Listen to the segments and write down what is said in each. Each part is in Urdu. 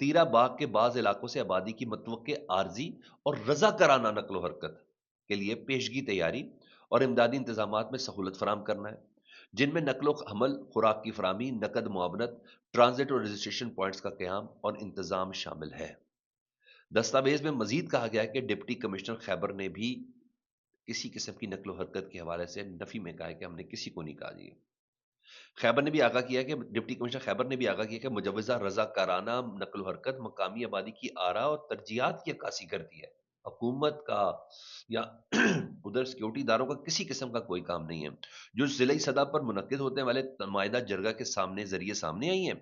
تیرا باغ کے بعض علاقوں سے آبادی کی متوقع عارضی اور رضا کرانہ نقل و حرکت کے لیے پیشگی تیاری اور امدادی انتظامات میں سہولت فراہم کرنا ہے، جن میں نقل و حمل، خوراک کی فراہمی، نقد معاونت، ٹرانزٹ اور رجسٹریشن پوائنٹس کا قیام اور انتظام شامل ہے۔ دستاویز میں مزید کہا گیا ہے کہ ڈپٹی کمشنر خیبر نے بھی کسی قسم کی نقل و حرکت کے حوالے سے نفی میں کہا ہے کہ ہم نے کسی کو نہیں کہا جی۔ خیبر نے بھی آگاہ کیا کہ ڈپٹی کمشنر خیبر نے بھی آگاہ کیا کہ مجوزہ رضا کارانہ نقل و حرکت مقامی آبادی کی آراء اور ترجیحات کی عکاسی کرتی ہے، حکومت کا یا ادھر سیکورٹی اداروں کا کسی قسم کا کوئی کام نہیں ہے، جو ضلعی سطح پر منعقد ہونے والے نمائندہ جرگہ کے ذریعے سامنے آئی ہیں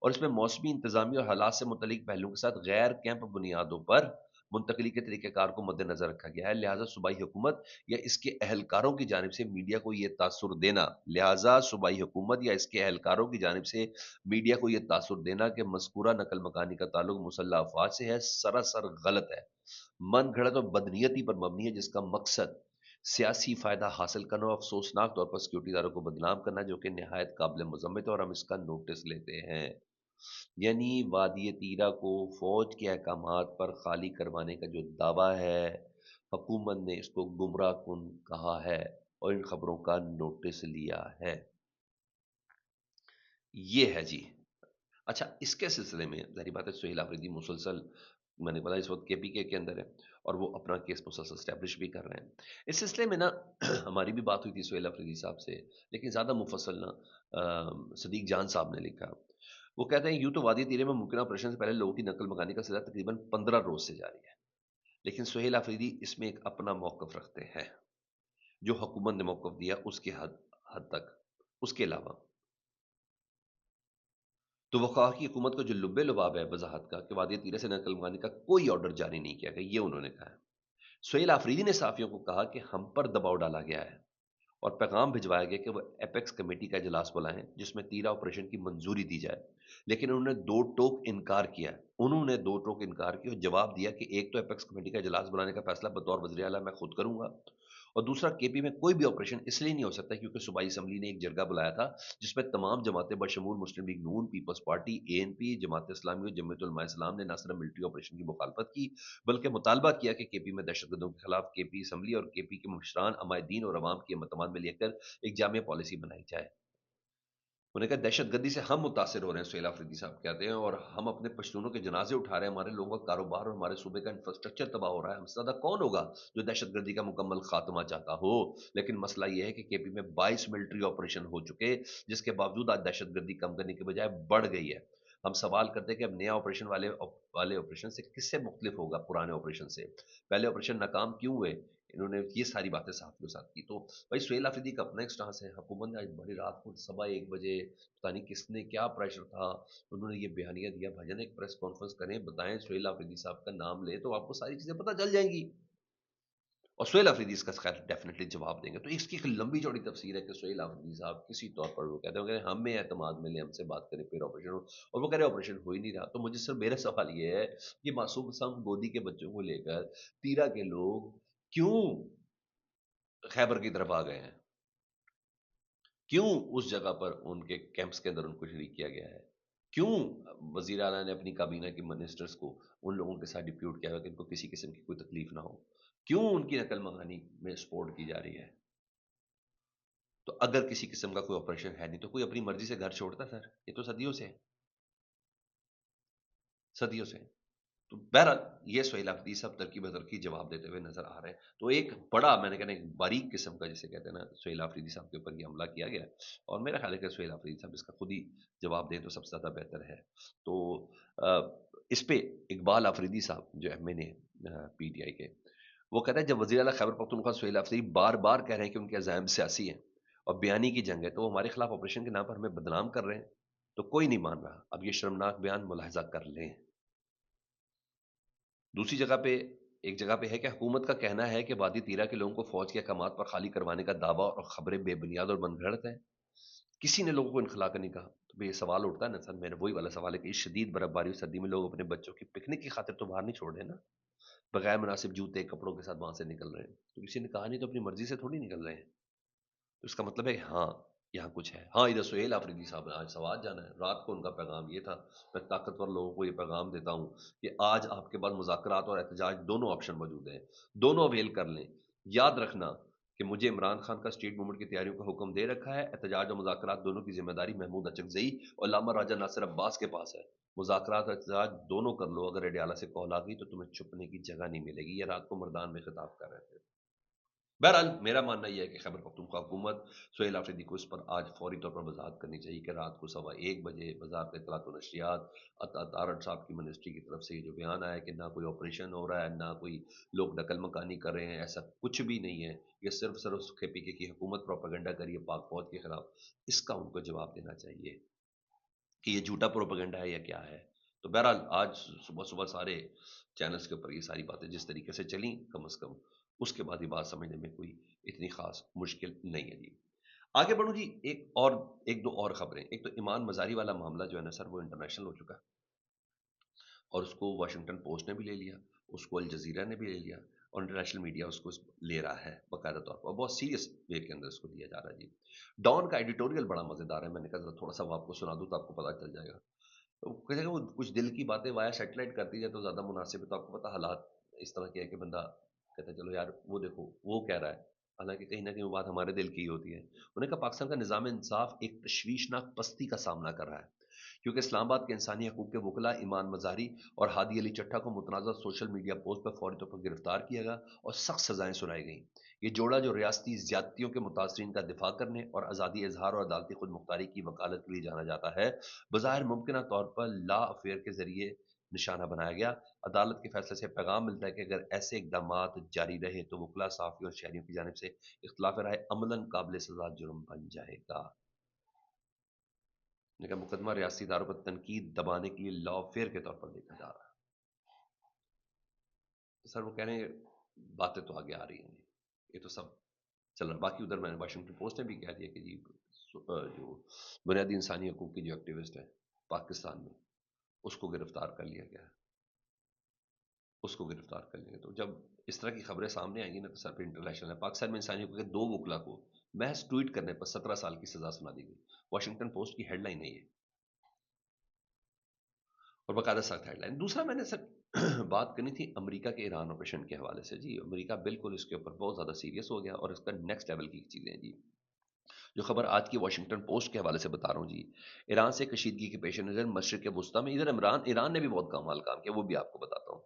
اور اس میں موسمی انتظامی اور حالات سے متعلق پہلوؤں کے ساتھ غیر کیمپ بنیادوں پر منتقلی کے طریقہ کار کو مد نظر رکھا گیا ہے، لہذا صوبائی حکومت یا اس کے اہلکاروں کی جانب سے میڈیا کو یہ تاثر دینا لہذا صوبائی حکومت یا اس کے اہلکاروں کی جانب سے میڈیا کو یہ تاثر دینا کہ مذکورہ نقل مکانی کا تعلق مسلح افواج سے ہے، سراسر غلط ہے، من گھڑت اور بدنیتی پر مبنی ہے، جس کا مقصد سیاسی فائدہ حاصل کرنا اور افسوسناک طور پر سیکورٹی اداروں کو بدنام کرنا، جو کہ نہایت قابل مذمت ہے اور ہم اس کا نوٹس لیتے ہیں۔ یعنی وادی تیرا کو فوج کے احکامات پر خالی کروانے کا جو دعویٰ ہے، حکومت نے اس کو گمراہ کن کہا ہے اور ان خبروں کا نوٹس لیا ہے۔ یہ ہے جی۔ اچھا، اس کے سلسلے میں ظاہری بات ہے سہیل آفریدی مسلسل، میں نے بتا اس وقت کے پی کے اندر ہے اور وہ اپنا کیس مسلسل اسٹیبلش بھی کر رہے ہیں۔ اس سلسلے میں نا ہماری بھی بات ہوئی تھی سہیل آفریدی صاحب سے، لیکن زیادہ مفصل نا صدیق جان صاحب نے لکھا۔ وہ کہتے ہیں یوں تو وادی تیرے میں ممکنہ آپریشن سے پہلے لوگوں کی نقل مکانی کا سلسلہ تقریباً 15 روز سے جاری ہے، لیکن سہیل آفریدی اس میں ایک اپنا موقف رکھتے ہیں جو حکومت نے موقف دیا اس کے حد تک۔ اس کے علاوہ تو وفاقی حکومت کو جو لبے لباب ہے وضاحت کا کہ وادی تیرے سے نقل مکانی کا کوئی آرڈر جاری نہیں کیا گیا، یہ انہوں نے کہا ہے۔ سہیل آفریدی نے صحافیوں کو کہا کہ ہم پر دباؤ ڈالا گیا ہے اور پیغام بھجوایا گیا کہ وہ ایپیکس کمیٹی کا اجلاس بلائیں جس میں تیرا آپریشن کی منظوری دی جائے، لیکن انہوں نے دو ٹوک انکار کیا۔ انہوں نے دو ٹوک انکار کیا اور جواب دیا کہ ایک تو ایپیکس کمیٹی کا اجلاس بلانے کا فیصلہ بطور وزیر اعلیٰ میں خود کروں گا، اور دوسرا کے پی میں کوئی بھی آپریشن اس لیے نہیں ہو سکتا کیونکہ صوبائی اسمبلی نے ایک جرگہ بلایا تھا جس میں تمام جماعتیں بشمول مسلم لیگ نون، پیپلز پارٹی، اے این پی، جماعت اسلامی اور جمعیت علماء اسلام نے نہ صرف ملٹری آپریشن کی مخالفت کی بلکہ مطالبہ کیا کہ پی میں دہشت گردوں کے خلاف کے پی اسمبلی اور کے پی کے مشران عمائدین اور عوام کی متمان میں لے کر ایک جامع پالیسی بنائی جائے۔ انہوں نے کہا دہشت گردی سے ہم متاثر ہو رہے ہیں، سہیل آفریدی صاحب کہتے ہیں، اور ہم اپنے پشتونوں کے جنازے اٹھا رہے ہیں، ہمارے لوگوں کا کاروبار اور ہمارے صوبے کا انفراسٹرکچر تباہ ہو رہا ہے، ہم سے زیادہ کون ہوگا جو دہشت گردی کا مکمل خاتمہ چاہتا ہو؟ لیکن مسئلہ یہ ہے کہ کے پی میں 22 ملٹری آپریشن ہو چکے، جس کے باوجود آج دہشت گردی کم کرنے کے بجائے بڑھ گئی ہے۔ ہم سوال کرتے ہیں کہ اب نیا آپریشن والے آپریشن سے کس سے مختلف ہوگا پرانے آپریشن سے؟ پہلے آپریشن ناکام کیوں ہوئے؟ انہوں نے یہ ساری باتیں صحافیوں کے ساتھ کی۔ تو بھائی سہیل آفریدی کا اپنا ایک سٹانس ہے، حکومت نے آج بڑی رات کو 1:15 پتہ نہیں کس نے کیا پریشر تھا، انہوں نے یہ بیانیہ دیا، بھائی جان ایک پریس کانفرنس کریں، بتائیں، سہیل آفریدی صاحب کا نام لیں تو آپ کو ساری چیزیں پتہ چل جائیں گی، اور سہیل آفریدی اس کا خیر ڈیفینیٹلی جواب دیں گے۔ تو اس کی ایک لمبی چوڑی تفسیر ہے کہ سہیل آفریدی صاحب کسی طور پر وہ کہتے ہیں کہ ہمیں اعتماد ملے، ہم سے بات کریں پھر آپریشن ہو، اور وہ کہہ رہے آپریشن ہو ہی نہیں رہا۔ تو مجھے صرف میرا سوال یہ ہے کہ معصوم سم گودی کے بچوں کو لے کر تیرا کے لوگ کیوں خیبر کی طرف آ گئے ہیں؟ کیوں اس جگہ پر ان کے کیمپس کے اندر ان کو شریک کیا گیا ہے؟ کیوں وزیر اعلیٰ نے اپنی کابینہ کے منسٹرز کو ان لوگوں کے ساتھ ڈپیوٹ کیا ہوا کہ ان کو کسی قسم کی کوئی تکلیف نہ ہو؟ کیوں ان کی نقل منگانی میں سپورٹ کی جا رہی ہے؟ تو اگر کسی قسم کا کوئی آپریشن ہے نہیں تو کوئی اپنی مرضی سے گھر چھوڑتا سر؟ یہ تو صدیوں سے صدیوں سے۔ تو بہرحال یہ سہیل آفریدی صاحب ترقی بترقی جواب دیتے ہوئے نظر آ رہے ہیں۔ تو ایک بڑا میں نے کہنا ایک باریک قسم کا جسے کہتے ہیں نا سہیل آفریدی صاحب کے اوپر یہ حملہ کیا گیا ہے، اور میرا خیال ہے کہ سہیل آفریدی صاحب اس کا خود ہی جواب دیں تو سب سے زیادہ بہتر ہے۔ تو اس پہ اقبال آفریدی صاحب جو M N A P T I کے، وہ کہتا ہے جب وزیر اعلیٰ خیبر پختونخوا سہیل آفریدی بار بار کہہ رہے ہیں کہ ان کے عزائم سیاسی ہیں اور بیانی کی جنگ ہے، تو وہ ہمارے خلاف آپریشن کے نام پر ہمیں بدنام کر رہے ہیں، تو کوئی نہیں مان رہا۔ اب یہ شرمناک بیان ملاحظہ کر لیں۔ دوسری جگہ پہ ایک جگہ پہ ہے کہ حکومت کا کہنا ہے کہ وادی تیرا کے لوگوں کو فوج کے احکامات پر خالی کروانے کا دعویٰ اور خبریں بے بنیاد اور من گھڑت ہیں، کسی نے لوگوں کو انخلا کا نہیں کہا۔ تو بھئی یہ سوال اٹھتا ہے نا سر، میرا وہی والا سوال ہے کہ اس شدید برف باری اور سردی میں لوگ اپنے بچوں کی پکنک کی خاطر تو باہر نہیں چھوڑ رہے نا، بغیر مناسب جوتے کپڑوں کے ساتھ وہاں سے نکل رہے ہیں، تو کسی نے کہا نہیں تو اپنی مرضی سے تھوڑی نکل رہے ہیں۔ تو اس کا مطلب ہے کہ ہاں یہاں کچھ ہے. ہاں ادھر سہیل آفریدی صاحب نے آج سوات جانا ہے. رات کو ان کا پیغام یہ تھا. میں طاقتور لوگوں کو یہ پیغام دیتا ہوں کہ آج آپ کے پاس مذاکرات اور احتجاج دونوں آپشن موجود ہیں، دونوں اویل کر لیں. یاد رکھنا کہ مجھے عمران خان کا اسٹیٹ موومنٹ کی تیاریوں کا حکم دے رکھا ہے. احتجاج اور مذاکرات دونوں کی ذمہ داری محمود اچکزئی اور علامہ راجہ ناصر عباس کے پاس ہے. مذاکرات اور احتجاج دونوں کر لو، اگر اڈیالہ سے کال آ گئی تو تمہیں چھپنے کی جگہ نہیں ملے گی. یہ رات کو مردان میں خطاب کر رہے تھے. بہرحال میرا ماننا یہ ہے کہ خیبر پختونخوا حکومت سہیل آفریدی کو اس پر آج فوری طور پر وضاحت کرنی چاہیے کہ رات کو 1:15 بجے وزارت اطلاعات و نشریات اطارٹ صاحب کی منسٹری کی طرف سے یہ جو بیان آیا کہ نہ کوئی آپریشن ہو رہا ہے، نہ کوئی لوگ نقل مکانی کر رہے ہیں، ایسا کچھ بھی نہیں ہے. یہ صرف اس KPK کی حکومت پروپیگنڈا کر رہی ہے پاک فوج کے خلاف. اس کا ان کو جواب دینا چاہیے کہ یہ جھوٹا پروپیگنڈا ہے یا کیا ہے. تو بہرحال آج صبح صبح سارے چینلز کے اوپر یہ ساری باتیں جس طریقے سے چلیں، کم از کم اس کے بعد یہ بات سمجھنے میں کوئی اتنی خاص مشکل نہیں ہے جی. آگے بڑھوں جی. ایک دو اور خبریں. ایک تو ایمان مزاری والا معاملہ جو ہے نا سر، وہ انٹرنیشنل ہو چکا ہے اور اس کو واشنگٹن پوسٹ نے بھی لے لیا، اس کو الجزیرہ نے بھی لے لیا، اور انٹرنیشنل میڈیا اس کو لے رہا ہے باقاعدہ طور پر، بہت سیریس وے کے اندر اس کو دیا جا رہا ہے جی. ڈان کا ایڈیٹوریل بڑا مزیدار ہے. میں نے کہا ذرا تھوڑا سا وہ آپ کو سنا دوں تو آپ کو پتہ چل جائے گا. تو کہتے ہیں کہ وہ کچھ دل کی باتیں وایا سیٹلائٹ کرتی جائے تو زیادہ مناسب ہے. تو آپ کو پتہ حالات اس طرح کے ہے کہ بندہ کہتا ہے چلو یار وہ دیکھو وہ کہہ رہا ہے، حالانکہ کہیں نہ کہیں وہ بات ہمارے دل کی ہی ہوتی ہے. انہوں نے کہا پاکستان کا نظام انصاف ایک تشویشناک پستی کا سامنا کر رہا ہے کیونکہ اسلام آباد کے انسانی حقوق کے وکلا ایمان مزاری اور ہادی علی چٹھا کو متنازع سوشل میڈیا پوسٹ پر فوری طور پر گرفتار کیا گیا اور سخت سزائیں سنائی گئیں. یہ جوڑا جو ریاستی زیادتیوں کے متاثرین کا دفاع کرنے اور آزادی اظہار اور عدالتی خود مختاری کی وکالت کے لیے جانا جاتا ہے، بظاہر ممکنہ طور پر لا افیئر کے ذریعے نشانہ بنایا گیا. عدالت کے فیصلے سے پیغام ملتا ہے کہ اگر ایسے اقدامات جاری رہے تو وکلا، صحافیوں اور شہریوں کی جانب سے اختلاف رائے عملاً قابل سزا جرم بن جائے گا. لیکن مقدمہ ریاستی اداروں پر تنقید دبانے کے لیے لا فیئر کے طور پر دیکھا جا رہا ہے. تو سر وہ کہہ رہے ہیں باتیں تو آگے آ رہی ہیں، یہ تو سب چل رہا ہے. باقی ادھر میں نے واشنگٹن پوسٹ نے بھی کہہ دیا کہ جی جو بنیادی انسانی حقوق کی جو ایکٹیوسٹ ہے پاکستان میں، اس کو گرفتار کر لیا گیا ہے، اس کو گرفتار کر لیں گے. تو جب اس طرح کی خبریں سامنے آئیں گی نا تو سر پہ انٹرنیشنل ہے. پاکستان میں انسانی حقوق کے 2 وکلا کو محض ٹویٹ کرنے پر 17 سال کی سزا سنا دی گئی. واشنگٹن پوسٹ کی ہیڈ لائن ہے یہ، اور باقاعدہ سخت ہیڈ لائن. دوسرا میں نے سر بات کرنی تھی امریکہ کے ایران آپریشن کے حوالے سے. جی امریکہ بالکل اس کے اوپر بہت زیادہ سیریس ہو گیا اور اس کا نیکسٹ لیول کی چیزیں جی. جو خبر آج کی واشنگٹن پوسٹ کے حوالے سے بتا رہا ہوں جی، ایران سے کشیدگی کے پیش نظر مشرق وسطیٰ میں، ادھر ایران نے بھی بہت کمال کام کیا، وہ بھی آپ کو بتاتا ہوں.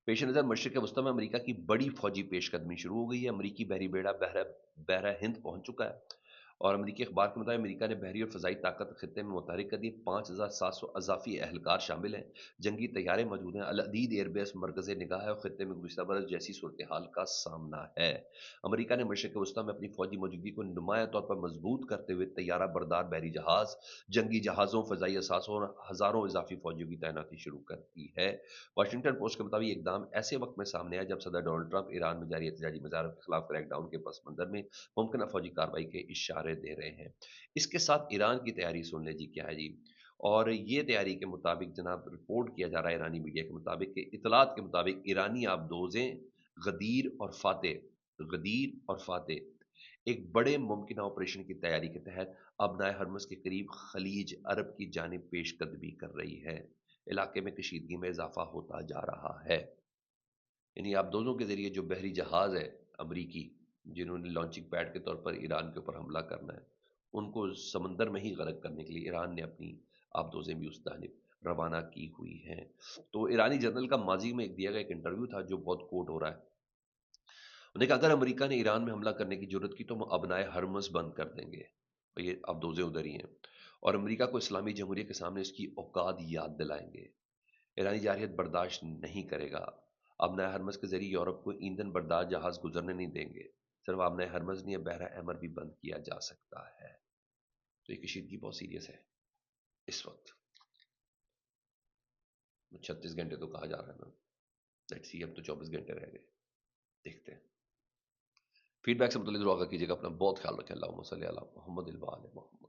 پیش نظر مشرق وسطیٰ میں امریکہ کی بڑی فوجی پیش قدمی شروع ہو گئی ہے. امریکی بحری بیڑا بحرہ ہند پہنچ چکا ہے اور امریکی اخبار کے مطابق امریکہ نے بحری اور فضائی طاقت خطے میں متحرک کر دی. 5,700 اضافی اہلکار شامل ہیں، جنگی طیارے موجود ہیں. العدید ایئر بیس مرکز نگاہ ہے اور خطے میں گزشتہ برس جیسی صورتحال کا سامنا ہے. امریکہ نے مشرق وسطیٰ میں اپنی فوجی موجودگی کو نمایاں طور پر مضبوط کرتے ہوئے طیارہ بردار بحری جہاز، جنگی جہازوں، فضائی اثاثوں اور ہزاروں اضافی فوجیوں کی تعیناتی شروع کر دی ہے. واشنگٹن پوسٹ کے مطابق یہ اقدام ایسے وقت میں سامنے آیا جب صدر ڈونلڈ ٹرمپ ایران میں جاری احتجاجی مظاہروں کے خلاف کریک ڈاؤن کے پس منظر میں ممکنہ فوجی کارروائی کے اشارے دے رہے ہیں. اس کے ساتھ ایران کی تیاری سن لیں جی کیا ہے جی. اور یہ تیاری کے مطابق جناب رپورٹ کیا جا رہا ہے ایرانی میڈیا کے مطابق کہ اطلاعات کے مطابق ایرانی آبدوزیں غدیر اور فاتح ایک بڑے ممکنہ آپریشن کی تیاری کے تحت ابنائے ہرمز کے قریب خلیج عرب کی جانب پیش قدمی کر رہی ہے. علاقے میں کشیدگی میں اضافہ ہوتا جا رہا ہے. یعنی آبدوزوں کے ذریعے جو بحری جہاز ہے امریکی، جنہوں نے لانچنگ پیڈ کے طور پر ایران کے اوپر حملہ کرنا ہے، ان کو سمندر میں ہی غرق کرنے کے لیے ایران نے اپنی آبدوزیں بھی اس جانب روانہ کی ہوئی ہیں. تو ایرانی جنرل کا ماضی میں ایک دیا گیا ایک انٹرویو تھا جو بہت کوٹ ہو رہا ہے. انہوں نے کہا اگر امریکہ نے ایران میں حملہ کرنے کی جرت کی تو ہم ابنائے ہرمز بند کر دیں گے. اور یہ آبدوزیں ادھر ہی ہیں اور امریکہ کو اسلامی جمہوریہ کے سامنے اس کی اوقات یاد دلائیں گے. ایرانی جارحیت برداشت نہیں کرے گا. ابنائے ہرمز کے ذریعے یورپ کو ایندھن بردار جہاز گزرنے نہیں دیں گے. صرف ابنائے ہرمز نہیں، بحرہ احمر بھی بند کیا جا سکتا ہے. تو یہ کشیدگی بہت سیریس ہے اس وقت. 36 گھنٹے تو کہا جا رہا ہے نا، لیٹس سی اب تو 24 گھنٹے رہ گئے، دیکھتے ہیں. فیڈ بیک سے متعلق ضرور آگاہ کیجیے گا. اپنا بہت خیال رکھیں. اللہم صلی علی محمد وعلی محمد.